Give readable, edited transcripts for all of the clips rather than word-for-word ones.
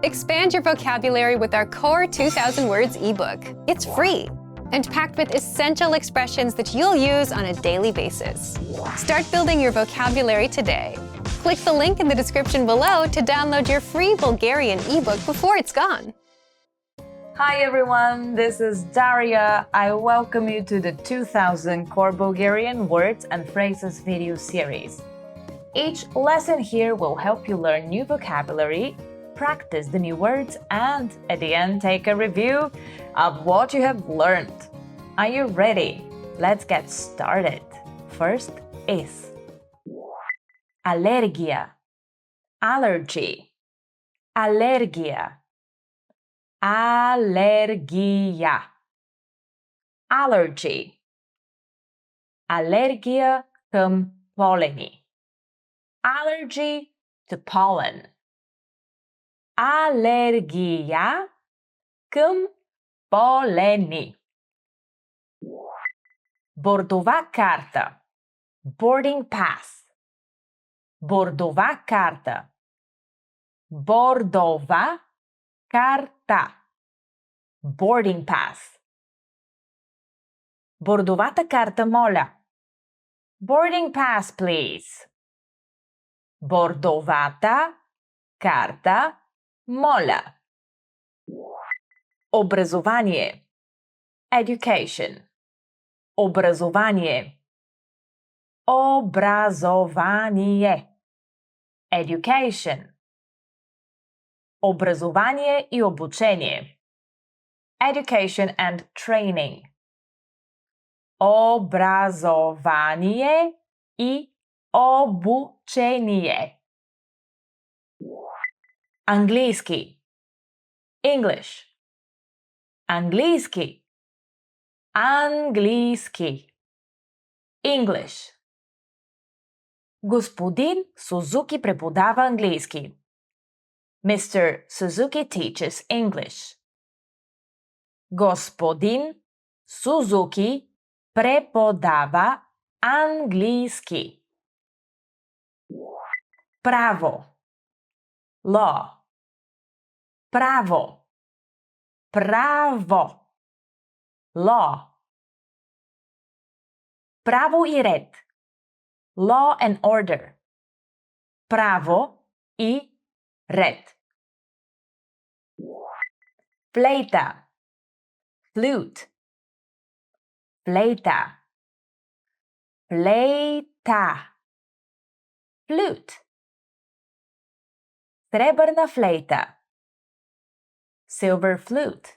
Expand your vocabulary with our Core 2000 Words ebook. It's free and packed with essential expressions that you'll use on a daily basis. Start building your vocabulary today. Click the link in the description below to download your free Bulgarian ebook before it's gone. Hi everyone, this is Daria. I welcome you to the 2000 Core Bulgarian Words and Phrases video series. Each lesson here will help you learn new vocabulary, practice the new words, and at the end take a review of what you have learned. Are you ready? Let's get started. First is alergia, allergy, alergia. Alergia. Allergy. Alergia към полени. Allergy to pollen. Алергия към полени. Бордова карта. Boarding pass. Бордова карта. Бордова карта. Boarding pass. Бордовата карта, моля. Boarding pass, please. Бордовата карта, моля. Образование. Education. Образование. Образование. Education. Образование и обучение. Education and training. Образование и обучение. Английски. English. Английски. Английски. English. Господин Сузуки преподава английски. Mr. Suzuki teaches English. Господин Сузуки преподава английски. Право. Law. Право. Право. Law. Право и ред. Law and order. Право и ред. Флейта. Flute. Флейта. Флейта. Flute. Сребърна флейта. Silver flute.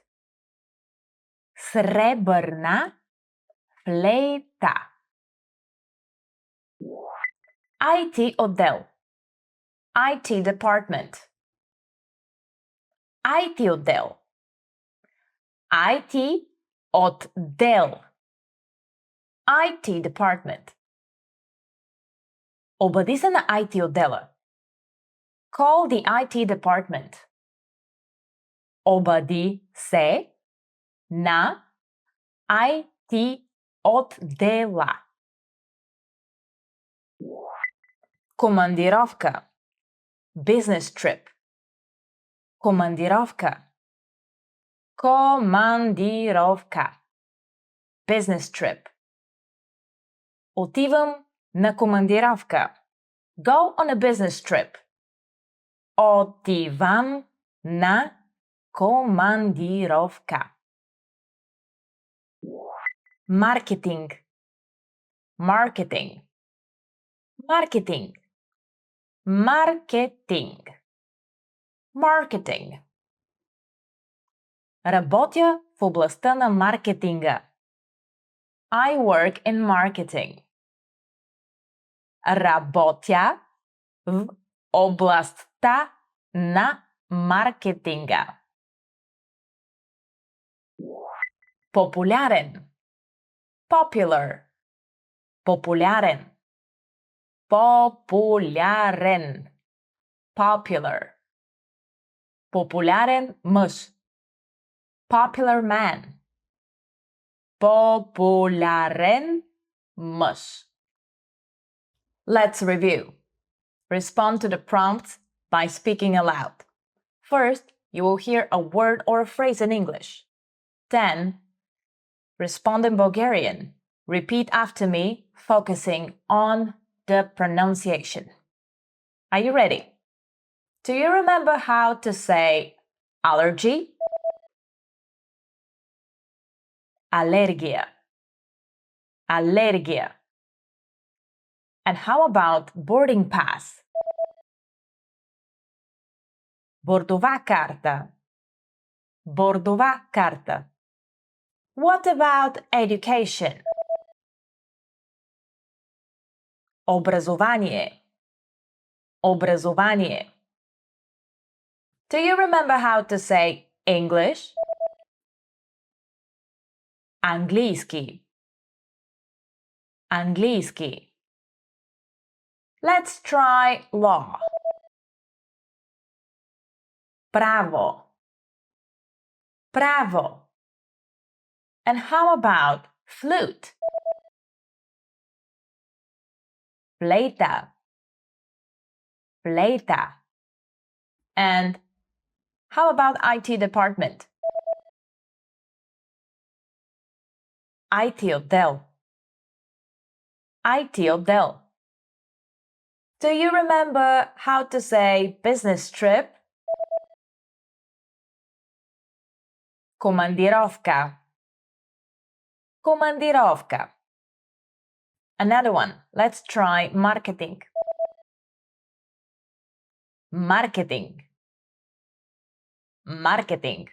Сребърна флейта. IT отдел. IT department. IT отдел. IT отдел. IT department. Обади се на IT отдела. Call the IT department. Обади се на IT отдела. Командировка. Business trip. Командировка. Командировка. Business trip. Отивам на командировка. Go on a business trip. Отивам на командировка. Маркетинг. Marketing. Marketing. Marketing. Marketing. Работя в областта на маркетинга. I work in marketing. Работя в областта на маркетинга. Популярен. Popular. Популярен. Популярен. Popular. Популярен мъж. Popular man. Популярен мъж. Let's review. Respond to the prompts by speaking aloud. First, you will hear a word or a phrase in English. Then, respond in Bulgarian. Repeat after me, focusing on the pronunciation. Are you ready? Do you remember how to say allergy? Alergia. Alergia. And how about boarding pass? Bordova карта. Bordova карта. What about education? Образование. Образование. Do you remember how to say English? Английский. Английский. Let's try law. Право. Право. And how about flute? Flauta. Flauta. And how about IT department? IT отдел. IT отдел. Do you remember how to say business trip? Командировка. Командировка. Another one. Let's try marketing. Marketing. Marketing.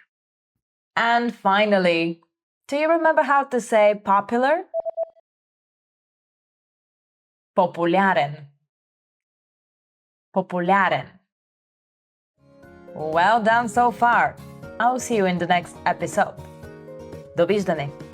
And finally, do you remember how to say popular? Популярен. Популярен. Well done so far. I'll see you in the next episode. Довиждане!